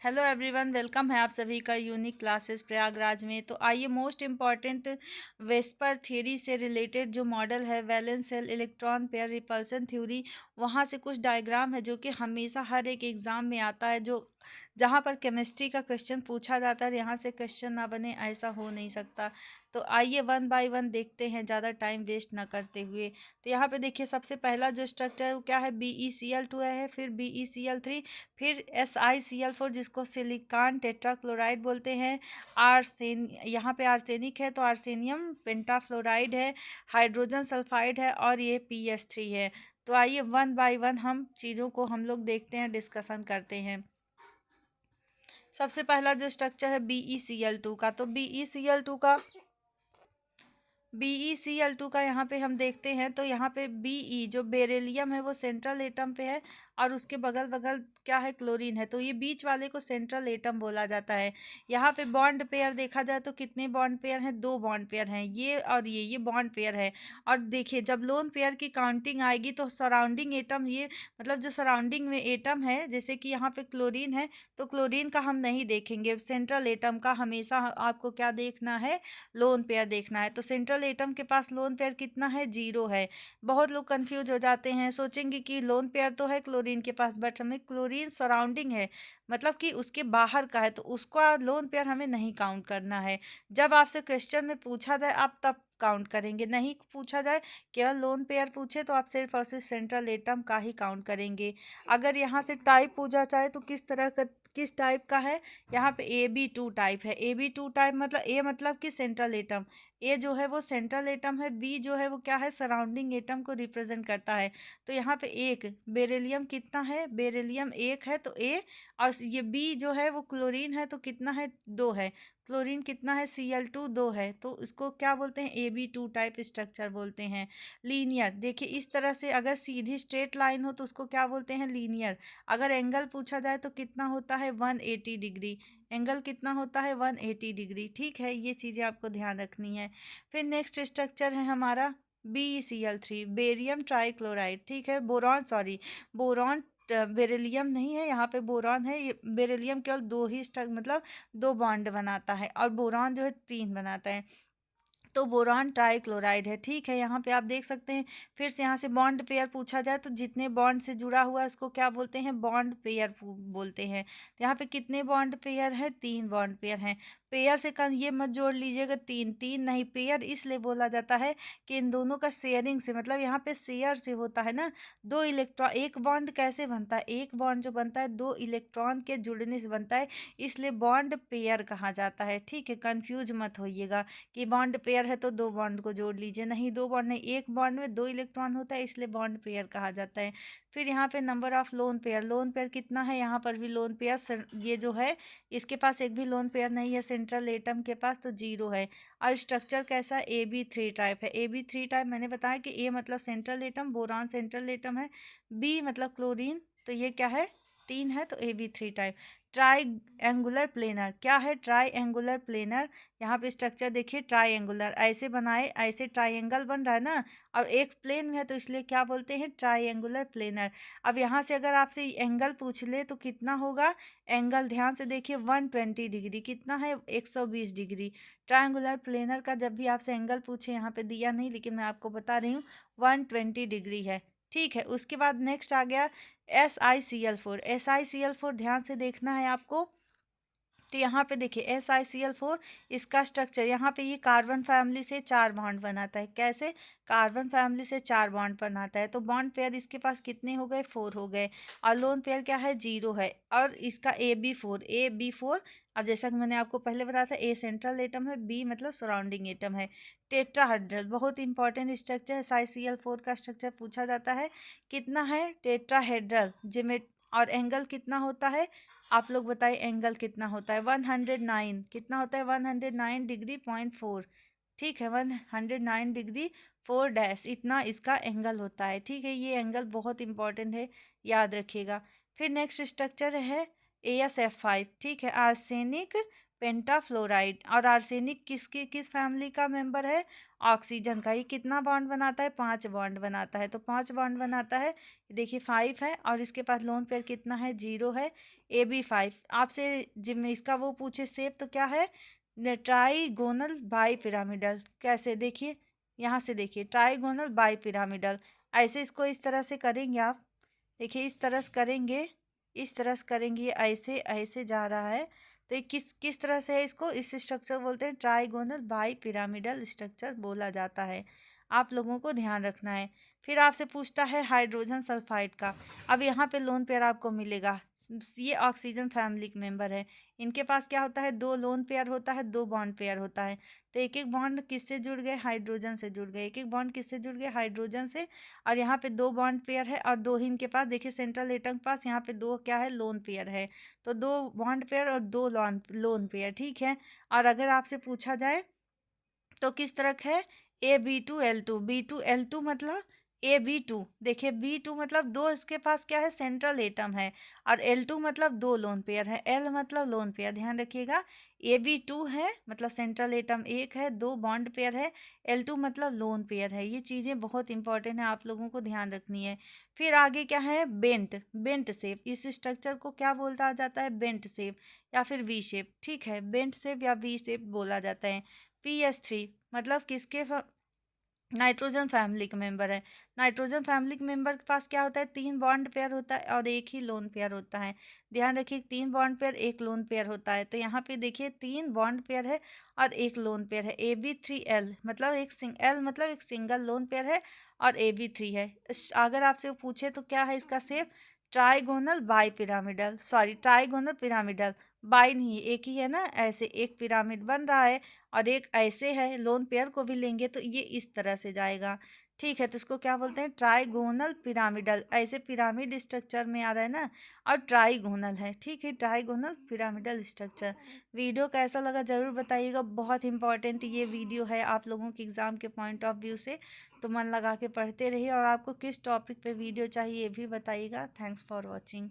Hello everyone, welcome है आप सभी का यूनिक क्लासेस प्रयागराज में। तो आइए मोस्ट इम्पॉर्टेंट वेस्पर थ्योरी से रिलेटेड जो मॉडल है valence shell electron pair repulsion theory, वहाँ से कुछ डायग्राम है जो कि हमेशा हर एक एग्ज़ाम में आता है, जो जहाँ पर केमिस्ट्री का क्वेश्चन पूछा जाता है। यहाँ से क्वेश्चन ना बने ऐसा हो नहीं सकता। तो आइए वन बाय वन देखते हैं, ज़्यादा टाइम वेस्ट ना करते हुए। तो यहाँ पे देखिए, सबसे पहला जो स्ट्रक्चर है वो क्या है, BeCl2 है, फिर BeCl3, फिर SiCl4 जिसको सिलिकॉन टेट्राक्लोराइड बोलते हैं। आर्सेन, यहाँ पे आर्सेनिक है तो आर्सेनियम पेंटाफ्लोराइड है, हाइड्रोजन सल्फाइड है और ये PS3 है। तो आइए वन बाय वन हम चीज़ों को हम लोग देखते हैं, डिस्कशन करते हैं। सबसे पहला जो स्ट्रक्चर है BeCl2 का, तो BeCl2 का यहाँ पे हम देखते हैं तो यहाँ पे Be जो बेरिलियम है वो सेंट्रल एटम पे है और उसके बगल बगल क्या है, क्लोरीन है। तो ये बीच वाले को सेंट्रल एटम बोला जाता है। यहाँ पे बॉन्ड पेयर देखा जाए तो कितने बॉन्ड पेयर हैं, दो बॉन्ड पेयर हैं, ये और ये बॉन्ड पेयर है। और देखिए, जब लोन पेयर की काउंटिंग आएगी तो सराउंडिंग एटम, ये मतलब जो सराउंडिंग में एटम है, जैसे कि यहाँ पे क्लोरीन है तो क्लोरीन का हम नहीं देखेंगे, सेंट्रल एटम का हमेशा आपको क्या देखना है, लोन पेयर देखना है। तो सेंट्रल एटम के पास लोन पेयर कितना है, 0 है। बहुत लोग कंफ्यूज हो जाते हैं, सोचेंगे कि लोन पेयर तो है क्लोरीन के पास, बट हमें क्लोरीन सराउंडिंग है, मतलब कि उसके बाहर का है, तो उसका लोन पेयर हमें नहीं काउंट करना है। जब आपसे क्वेश्चन में पूछा जाए आप तब काउंट करेंगे, नहीं पूछा जाए, केवल लोन पेयर पूछे तो आप सिर्फ और सिर्फ सेंट्रल एटम का ही काउंट करेंगे। अगर यहाँ से टाइप पूछा जाए तो किस तरह का, किस टाइप का है, यहाँ पे AB2 टाइप है। AB2 टाइप मतलब ए मतलब कि सेंट्रल एटम, ए जो है वो सेंट्रल एटम है, बी जो है वो क्या है, सराउंडिंग एटम को रिप्रेजेंट करता है। तो यहाँ पे एक बेरिलियम कितना है, बेरिलियम एक है तो ए, और ये बी जो है वो क्लोरीन है तो कितना है, दो है। क्लोरीन कितना है, Cl2 दो है, तो इसको क्या बोलते हैं, AB2 टाइप स्ट्रक्चर बोलते हैं। लीनियर, देखिए इस तरह से अगर सीधी स्ट्रेट लाइन हो तो उसको क्या बोलते हैं, लीनियर। अगर एंगल पूछा जाए तो कितना होता है, 180 डिग्री। एंगल कितना होता है, 180 डिग्री। ठीक है, ये चीज़ें आपको ध्यान रखनी है। फिर नेक्स्ट स्ट्रक्चर है हमारा BeCl3, बेरियम ट्राइक्लोराइड। ठीक है, बोरॉन, सॉरी, बोरॉन, बेरिलियम नहीं है, यहाँ पे बोरॉन है। ये बेरिलियम केवल दो ही मतलब दो बॉन्ड बनाता है और बोरॉन जो है तीन बनाता है। तो बोरान ट्राइक्लोराइड है। ठीक है, यहाँ पे आप देख सकते हैं। फिर से यहाँ से बॉन्ड पेयर पूछा जाए तो जितने बॉन्ड से जुड़ा हुआ है उसको क्या बोलते हैं, बॉन्ड पेयर बोलते हैं। तो यहाँ पे कितने बॉन्ड पेयर है, तीन बॉन्ड पेयर हैं। पेयर से ये मत जोड़ लीजिएगा, तीन तीन नहीं, पेयर इसलिए बोला जाता है कि इन दोनों का शेयरिंग से, मतलब यहाँ पे शेयर से होता है ना। दो इलेक्ट्रॉन, एक बॉन्ड कैसे बनता है, एक बॉन्ड जो बनता है दो इलेक्ट्रॉन के जुड़ने से बनता है, इसलिए बॉन्ड पेयर कहा जाता है। ठीक है, कंफ्यूज मत होइएगा कि बॉन्ड पेयर है तो दो बॉन्ड को जोड़ लीजिए, नहीं, दो बॉन्ड नहीं, एक बॉन्ड में दो इलेक्ट्रॉन होता है, इसलिए बॉन्ड पेयर कहा जाता है। फिर यहाँ पे number of lone pair, lone pair कितना है, यहाँ पर भी लोन पेयर, ये जो है इसके पास एक भी लोन पेयर नहीं है सेंट्रल एटम के पास, तो 0 है। और स्ट्रक्चर कैसा, AB3 टाइप है। AB3 टाइप मैंने बताया कि ए मतलब central atom, boron central atom है, बी मतलब क्लोरीन, तो ये क्या है, तीन है, तो AB3 type. Try angular planar, क्या है, ट्राई एंगुलर प्लेनर। यहाँ पे स्ट्रक्चर देखिए, ट्राई एंगुलर, ऐसे बनाए, ऐसे ट्राइंगल बन रहा है ना, और एक प्लेन में है तो इसलिए क्या बोलते हैं, ट्राई एंगुलर प्लेनर। अब यहाँ से अगर आपसे एंगल पूछ ले तो कितना होगा, एंगल ध्यान से देखिए, 120 डिग्री, कितना है, 120 डिग्री। ट्रायंगुलर प्लेनर का जब भी आपसे एंगल पूछे, यहाँ पे दिया नहीं लेकिन मैं आपको बता रही हूँ, 120 डिग्री है। ठीक है, उसके बाद नेक्स्ट आ गया SiCl4। SiCl4 ध्यान से देखना है आपको। तो यहाँ पे देखिए SiCl4, इसका स्ट्रक्चर, यहाँ पे ये कार्बन फैमिली से चार बॉन्ड बनाता है। कैसे, कार्बन फैमिली से चार बॉन्ड बनाता है, तो बॉन्ड पेयर इसके पास कितने हो गए, 4 हो गए। और लोन पेयर क्या है, 0 है। और इसका AB4, और जैसा कि मैंने आपको पहले बताया था, ए सेंट्रल एटम है, बी मतलब सराउंडिंग एटम है। टेट्राहेड्रल, बहुत इंपॉर्टेंट स्ट्रक्चर है, SiCl4 का स्ट्रक्चर पूछा जाता है। कितना है, टेट्राहेड्रल जिमेट, और एंगल कितना होता है, आप लोग बताइए एंगल कितना होता है, 109, कितना होता है, 109 डिग्री पॉइंट फोर। ठीक है, 109 डिग्री 4 डैश, इतना इसका एंगल होता है। ठीक है, ये एंगल बहुत इंपॉर्टेंट है, याद रखिएगा। फिर नेक्स्ट स्ट्रक्चर है AsF5। ठीक है, आर्सेनिक पेंटाफ्लोराइड, और आर्सेनिक किस फैमिली का मेंबर है, ऑक्सीजन का। ये कितना बॉन्ड बनाता है, 5 बॉन्ड बनाता है, तो 5 बॉन्ड बनाता है। देखिए 5 है और इसके पास लोन पेयर कितना है, 0 है। AB5 आपसे जिम इसका वो पूछे शेप तो क्या है, ट्राइगोनल बाई पिरामिडल। कैसे देखिए, यहाँ से देखिए ट्राइगोनल बाई पिरामिडल। ऐसे इसको इस तरह से करेंगे आप, देखिए इस तरह से करेंगे, इस तरह से करेंगे, ये ऐसे ऐसे जा रहा है। तो ये किस किस तरह से है, इसको इस स्ट्रक्चर बोलते हैं ट्राइगोनल बाई पिरामिडल स्ट्रक्चर बोला जाता है। आप लोगों को ध्यान रखना है। फिर आपसे पूछता है हाइड्रोजन सल्फाइड का। अब यहाँ पे लोन पेयर आपको मिलेगा, ये ऑक्सीजन फैमिली के मेंबर है। इनके पास क्या होता है, दो लोन पेयर होता है, दो बॉन्ड पेयर होता है। तो एक एक बॉन्ड किससे जुड़ गए, हाइड्रोजन से जुड़ गए, एक एक बॉन्ड किससे जुड़ गए, हाइड्रोजन से। और यहाँ पे दो बॉन्ड पेयर है और दो ही इनके पास, देखिए सेंट्रल एटम के पास यहाँ पे दो क्या है, लोन पेयर है। तो दो बॉन्ड पेयर और दो लोन लोन पेयर, ठीक है। और अगर आपसे पूछा जाए तो किस तरह है, A B2L2, B2L2 मतलब AB2। देखिए B2 मतलब दो, इसके पास क्या है, सेंट्रल एटम है। और L2 मतलब दो लोन पेयर है, L मतलब लोन पेयर, ध्यान रखिएगा। AB2 है मतलब सेंट्रल एटम एक है, दो बॉन्ड पेयर है। L2 मतलब लोन पेयर है। ये चीज़ें बहुत इंपॉर्टेंट है, आप लोगों को ध्यान रखनी है। फिर आगे क्या है, बेंट, बेंट शेप। इस स्ट्रक्चर को क्या बोलता जाता है, बेंट शेप या फिर वी शेप, ठीक है। बेंट शेप या वी शेप बोला जाता है। PS3 मतलब किसके नाइट्रोजन फैमिली के मेंबर है। नाइट्रोजन फैमिली के मेंबर के पास क्या होता है, तीन बॉन्ड पेयर होता है और एक ही लोन पेयर होता है। ध्यान रखिए, तीन बॉन्ड पेयर एक लोन पेयर होता है। तो यहाँ पे देखिए तीन बॉन्ड पेयर है और एक लोन पेयर है। AB3L मतलब L मतलब एक सिंगल लोन पेयर है और AB3 है। अगर आपसे पूछे तो क्या है इसका shape, trigonal bi pyramidal, sorry trigonal pyramidal, by नहीं एक ही है ना, ऐसे एक पिरामिड बन रहा है और एक ऐसे है। लोन पेयर को भी लेंगे तो ये इस तरह से जाएगा, ठीक है। तो इसको क्या बोलते हैं, ट्राइगोनल पिरामिडल। ऐसे पिरामिड स्ट्रक्चर में आ रहा है ना, और ट्राइगोनल है, ठीक है, ट्राइगोनल पिरामिडल स्ट्रक्चर। वीडियो कैसा लगा ज़रूर बताइएगा, बहुत इंपॉर्टेंट ये वीडियो है आप लोगों के एग्ज़ाम के पॉइंट ऑफ व्यू से। तो मन लगा के पढ़ते रहिए, और आपको किस टॉपिक पे वीडियो चाहिए ये भी बताइएगा। Thanks for watching.